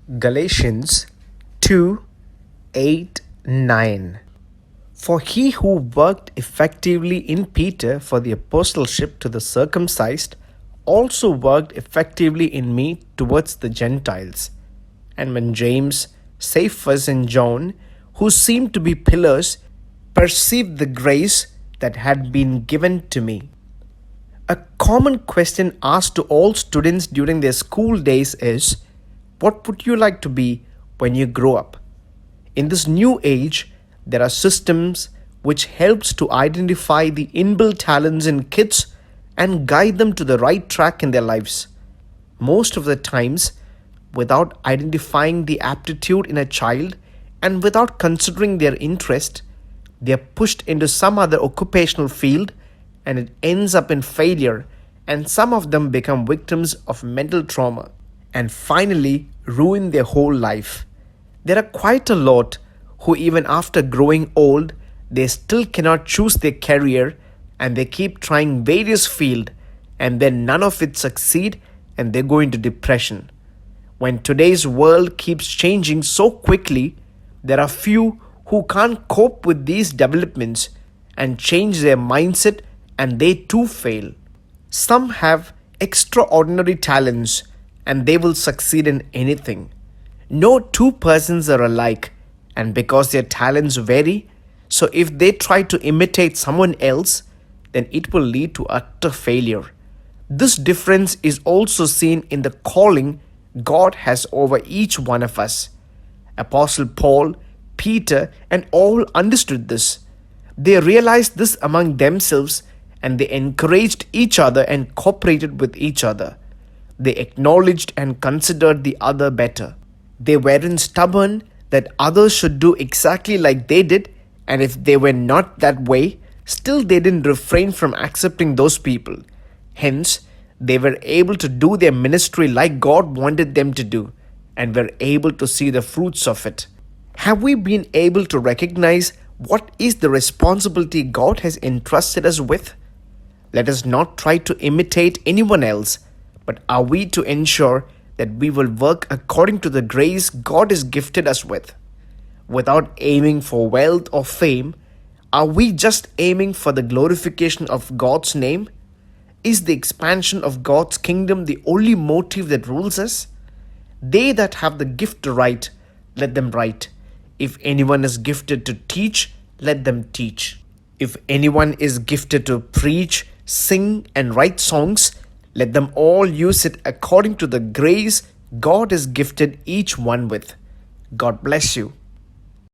Galatians 2:8-9. For he who worked effectively in Peter for the apostleship to the circumcised also worked effectively in me towards the Gentiles. And when James, Cephas, and John, who seemed to be pillars, perceived the grace that had been given to me. A common question asked to all students during their school days is, what would you like to be when you grow up? In this new age, there are systems which helps to identify the inbuilt talents in kids and guide them to the right track in their lives. Most of the times, without identifying the aptitude in a child and without considering their interest, they are pushed into some other occupational field and it ends up in failure, and some of them become victims of mental trauma and finally ruin their whole life. There are quite a lot who even after growing old, they still cannot choose their career and they keep trying various fields and then none of it succeed and they go into depression. When today's world keeps changing so quickly, there are few who can't cope with these developments and change their mindset and they too fail. Some have extraordinary talents and they will succeed in anything. No two persons are alike, and because their talents vary, so if they try to imitate someone else, then it will lead to utter failure. This difference is also seen in the calling God has over each one of us. Apostle Paul, Peter, and all understood this. They realized this among themselves and they encouraged each other and cooperated with each other. They acknowledged and considered the other better. They weren't stubborn that others should do exactly like they did, and if they were not that way, still they didn't refrain from accepting those people. Hence, they were able to do their ministry like God wanted them to do, and were able to see the fruits of it. Have we been able to recognize what is the responsibility God has entrusted us with? Let us not try to imitate anyone else, but are we to ensure that we will work according to the grace God has gifted us with? Without aiming for wealth or fame, are we just aiming for the glorification of God's name? Is the expansion of God's kingdom the only motive that rules us? They that have the gift to write, let them write. If anyone is gifted to teach, let them teach. If anyone is gifted to preach, sing, and write songs, let them all use it according to the grace God has gifted each one with. God bless you.